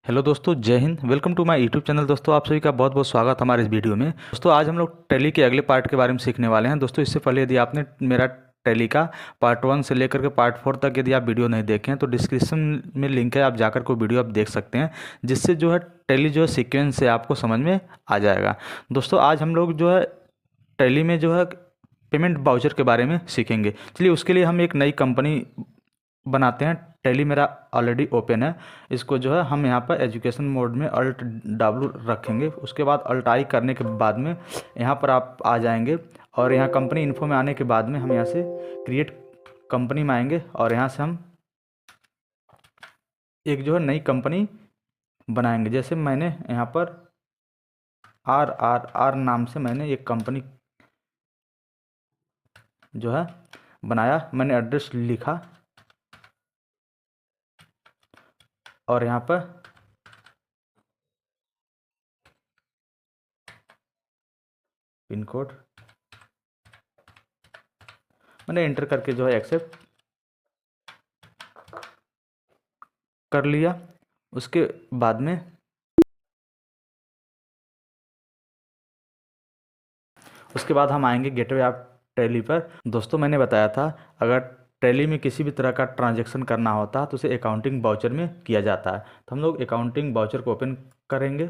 Hello दोस्तों, जय हिंद। Welcome to my YouTube channel. दोस्तों, आप सभी का बहुत बहुत स्वागत हमारे इस वीडियो में। दोस्तों, आज हम लोग टैली के अगले पार्ट के बारे में सीखने वाले हैं। दोस्तों, इससे पहले यदि आपने मेरा टैली का पार्ट 1 से लेकर के पार्ट 4 तक यदि आप वीडियो नहीं देखें तो डिस्क्रिप्शन में लिंक है, आप जाकर को वीडियो आप देख सकते हैं, जिससे जो है टैली जो है सीक्वेंस से आपको समझ में आ जाएगा। दोस्तों, आज हम लोग जो है टैली में जो है पेमेंट बाउचर के बारे में सीखेंगे। चलिए, उसके लिए हम एक नई कंपनी बनाते हैं। टैली मेरा ऑलरेडी ओपन है। इसको जो है हम यहाँ पर एजुकेशन मोड में अल्ट W रखेंगे। उसके बाद अल्ट I करने के बाद में यहाँ पर आप आ जाएंगे और यहाँ कंपनी इन्फो में आने के बाद में हम यहाँ से क्रिएट कंपनी में आएंगे और यहाँ से हम एक जो है नई कंपनी बनाएंगे। जैसे मैंने यहाँ पर RRR नाम से मैंने एक कंपनी जो है बनाया। मैंने एड्रेस लिखा और यहाँ पर पिन कोड मैंने एंटर करके जो है एक्सेप्ट कर लिया। उसके बाद में हम आएंगे गेटवे ऐप टैली पर। दोस्तों, मैंने बताया था अगर टैली में किसी भी तरह का ट्रांजैक्शन करना होता है तो उसे अकाउंटिंग बाउचर में किया जाता है। तो हम लोग अकाउंटिंग बाउचर को ओपन करेंगे।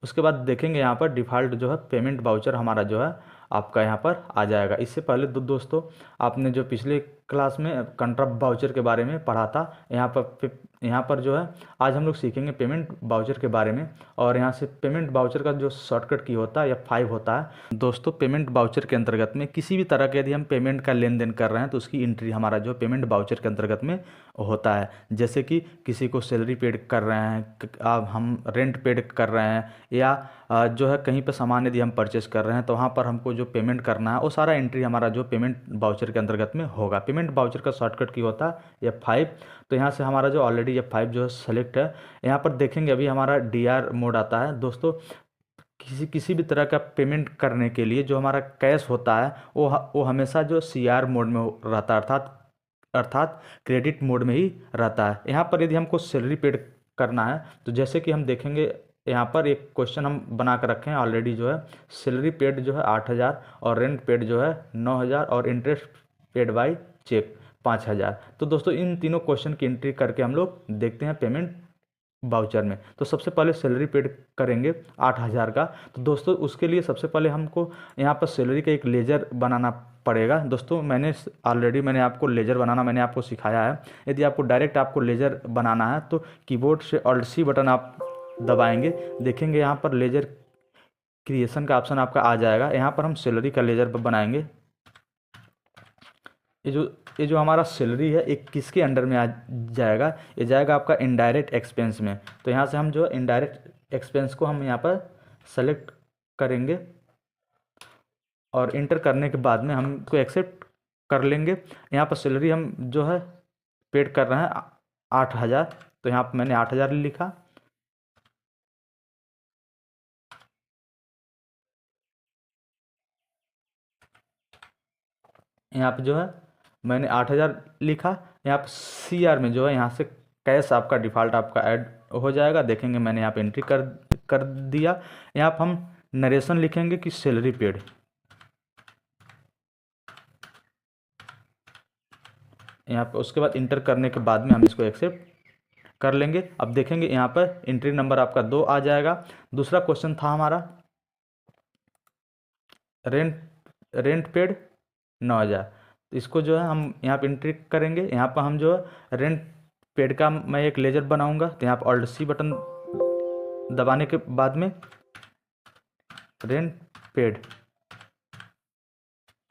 उसके बाद देखेंगे यहाँ पर डिफ़ॉल्ट जो है पेमेंट बाउचर हमारा जो है आपका यहाँ पर आ जाएगा। इससे पहले दोस्तों, आपने जो पिछले क्लास में कंट्रा बाउचर के बारे में पढ़ा था, यहाँ पर जो है आज हम लोग सीखेंगे पेमेंट बाउचर के बारे में। और यहाँ से पेमेंट बाउचर का जो शॉर्टकट की होता है या 5 होता है। दोस्तों, पेमेंट बाउचर के अंतर्गत में किसी भी तरह के यदि हम पेमेंट का लेन देन कर रहे हैं तो उसकी एंट्री हमारा जो पेमेंट बाउचर के अंतर्गत में होता है। जैसे कि किसी को सैलरी पेड कर रहे हैं, हम रेंट पेड कर रहे हैं, या जो है कहीं पर सामान यदि हम परचेस कर रहे हैं तो वहाँ पर हमको जो पेमेंट करना है वो सारा एंट्री हमारा जो पेमेंट बाउचर के अंतर्गत में होगा। पेमेंट बाउचर का शॉर्टकट की होता है F5। तो यहाँ से हमारा जो ऑलरेडी F5 जो है सेलेक्ट है। यहाँ पर देखेंगे अभी हमारा DR मोड आता है। दोस्तों, किसी भी तरह का पेमेंट करने के लिए जो हमारा कैश होता है वो हमेशा जो CR मोड में रहता है, अर्थात क्रेडिट मोड में ही रहता है। यहाँ पर यदि हमको सैलरी पेड करना है तो जैसे कि हम देखेंगे यहाँ पर एक क्वेश्चन हम बना कर रखे हैं ऑलरेडी, जो है सैलरी पेड जो है 8,000 और रेंट पेड जो है 9,000 और इंटरेस्ट पेड बाय चेक 5,000। तो दोस्तों, इन तीनों क्वेश्चन की एंट्री करके हम लोग देखते हैं पेमेंट बाउचर में। तो सबसे पहले सैलरी पेड करेंगे 8,000 का। तो दोस्तों, उसके लिए सबसे पहले हमको यहाँ पर सैलरी का एक लेजर बनाना पड़ेगा। दोस्तों, मैंने आपको लेजर बनाना मैंने आपको सिखाया है। यदि आपको डायरेक्ट आपको लेजर बनाना है तो कीबोर्ड से Alt+C बटन आप दबाएंगे। देखेंगे यहाँ पर लेजर क्रिएशन का ऑप्शन आपका आ जाएगा। यहाँ पर हम सैलरी का लेजर बनाएंगे। ये जो हमारा सैलरी है ये किसके अंडर में आ जाएगा? ये जाएगा आपका इनडायरेक्ट एक्सपेंस में। तो यहाँ से हम जो इनडायरेक्ट एक्सपेंस को हम यहाँ पर सेलेक्ट करेंगे और इंटर करने के बाद में हम इसको एक्सेप्ट कर लेंगे। यहाँ पर सैलरी हम जो है पेड कर रहे हैं 8,000। तो यहाँ पर मैंने 8,000 लिखा। यहाँ पे जो है मैंने 8,000 लिखा। यहाँ पर CR में जो है यहाँ से कैश आपका डिफ़ॉल्ट आपका ऐड हो जाएगा। देखेंगे मैंने यहाँ पे एंट्री कर दिया। यहाँ पर हम नरेशन लिखेंगे कि सैलरी पेड। यहाँ पर उसके बाद इंटर करने के बाद में हम इसको एक्सेप्ट कर लेंगे। अब देखेंगे यहाँ पर एंट्री नंबर आपका 2 आ जाएगा। दूसरा क्वेश्चन था हमारा रेंट पेड 9,000। तो इसको जो है हम यहाँ पे एंट्री करेंगे। यहाँ पर हम जो है रेंट पेड का मैं एक लेजर बनाऊंगा। तो यहाँ पर Alt+C बटन दबाने के बाद में रेंट पेड,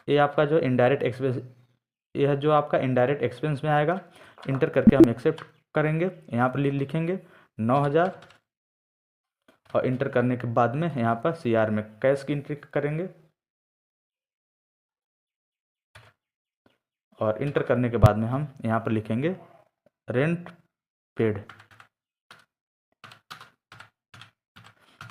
ये आपका जो इनडायरेक्ट एक्सपेंस, यह जो आपका इनडायरेक्ट एक्सपेंस में आएगा। इंटर करके हम एक्सेप्ट करेंगे। यहाँ पर लिखेंगे 9,000 और इंटर करने के बाद में यहाँ पर CR में कैश की एंट्री करेंगे और इंटर करने के बाद में हम यहाँ पर लिखेंगे रेंट पेड।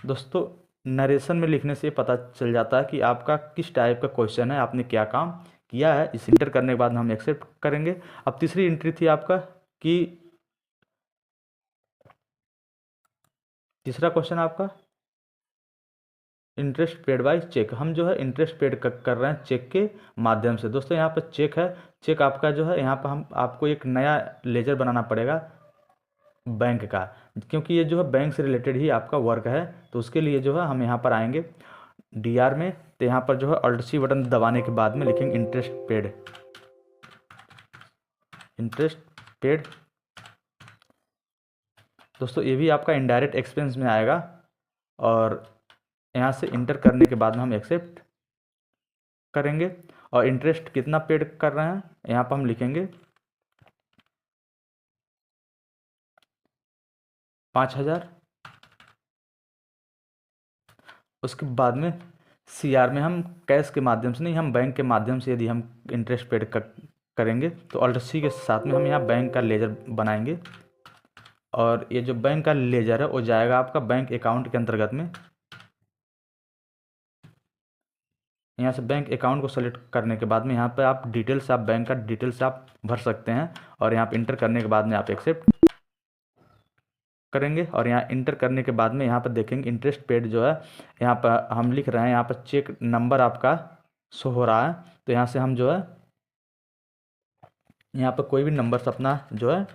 दोस्तों, नरेशन में लिखने से पता चल जाता है कि आपका किस टाइप का क्वेश्चन है, आपने क्या काम किया है। इस इंटर करने के बाद हम एक्सेप्ट करेंगे। अब तीसरी एंट्री थी आपका कि तीसरा क्वेश्चन आपका इंटरेस्ट पेड बाय चेक। हम जो है इंटरेस्ट पेड कर रहे हैं चेक के माध्यम से। दोस्तों यहाँ पर चेक है, चेक आपका जो है यहाँ पर हम आपको एक नया लेजर बनाना पड़ेगा बैंक का, क्योंकि ये जो है बैंक से रिलेटेड ही आपका वर्क है। तो उसके लिए जो है हम यहाँ पर आएंगे डीआर में, तो यहाँ पर जो है अल्ट सी बटन दबाने के बाद में लिखेंगे इंटरेस्ट पेड, इंटरेस्ट पेड। दोस्तों ये भी आपका इनडायरेक्ट एक्सपेंस में आएगा, और यहाँ से इंटर करने के बाद में हम एक्सेप्ट करेंगे। और इंटरेस्ट कितना पेड कर रहे हैं यहाँ पर हम लिखेंगे 5,000। उसके बाद में सीआर में हम कैश के माध्यम से नहीं, हम बैंक के माध्यम से यदि हम इंटरेस्ट पेड करेंगे तो अल्ट सी के साथ में हम यहाँ बैंक का लेजर बनाएंगे, और ये जो बैंक का लेजर है वो जाएगा आपका बैंक अकाउंट के अंतर्गत में। यहाँ से बैंक अकाउंट को सेलेक्ट करने के बाद में यहाँ पे आप डिटेल्स, आप बैंक का डिटेल्स आप भर सकते हैं, और यहाँ पे इंटर करने के बाद में आप एक्सेप्ट करेंगे। और यहाँ इंटर करने के बाद में यहाँ पर देखेंगे इंटरेस्ट पेड जो है यहाँ पर हम लिख रहे हैं, यहाँ पर चेक नंबर आपका शो हो रहा है। तो यहाँ से हम जो है यहाँ पर कोई भी नंबर्स अपना जो है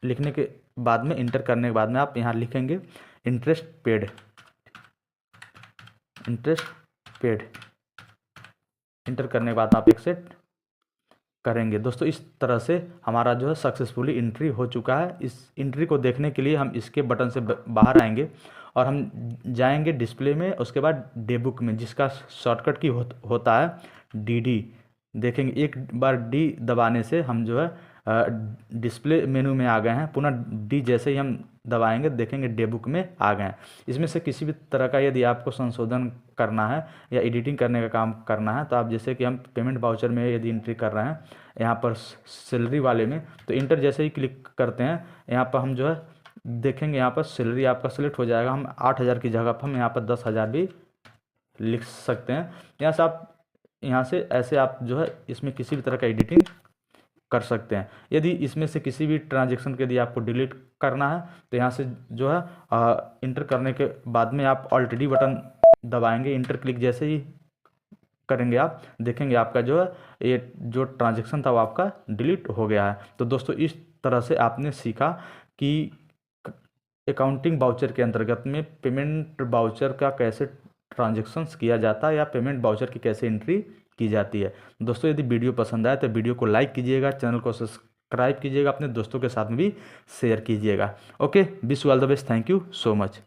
लिखने के बाद में इंटर करने के बाद में आप यहाँ लिखेंगे interest paid, interest paid. Inter करने के बाद आप एक्सेप्ट करेंगे। दोस्तों इस तरह से हमारा जो है सक्सेसफुली एंट्री हो चुका है। इस एंट्री को देखने के लिए हम इसके बटन से बाहर आएंगे और हम जाएंगे डिस्प्ले में, उसके बाद डे बुक में, जिसका शॉर्टकट की होता है DD। देखेंगे एक बार D दबाने से हम जो है डिस्प्ले मेनू में आ गए हैं। पुनः D जैसे ही हम दबाएंगे देखेंगे डे बुक में आ गए हैं। इसमें से किसी भी तरह का यदि आपको संशोधन करना है या एडिटिंग करने का काम करना है, तो आप जैसे कि हम पेमेंट वाउचर में यदि एंट्री कर रहे हैं यहाँ पर सैलरी वाले में, तो इंटर जैसे ही क्लिक करते हैं यहाँ पर हम जो है देखेंगे यहाँ पर सैलरी आपका सेलेक्ट हो जाएगा। हम 8,000 की जगह पर हम यहाँ पर 10,000 भी लिख सकते हैं। यहाँ से ऐसे आप जो है इसमें किसी भी तरह का एडिटिंग कर सकते हैं। यदि इसमें से किसी भी ट्रांजेक्शन के यदि आपको डिलीट करना है तो यहाँ से जो है इंटर करने के बाद में आप ऑल्ट डी बटन दबाएंगे। इंटर क्लिक जैसे ही करेंगे आप देखेंगे आपका जो है ये जो ट्रांजेक्शन था वो आपका डिलीट हो गया है। तो दोस्तों इस तरह से आपने सीखा कि अकाउंटिंग वाउचर के अंतर्गत में पेमेंट वाउचर का कैसे ट्रांजेक्शन्स किया जाता है या पेमेंट वाउचर की कैसे एंट्री की जाती है। दोस्तों यदि वीडियो पसंद आए तो वीडियो को लाइक कीजिएगा, चैनल को सब्सक्राइब कीजिएगा, अपने दोस्तों के साथ भी शेयर कीजिएगा। Okay, wish you all the best, thank you so much.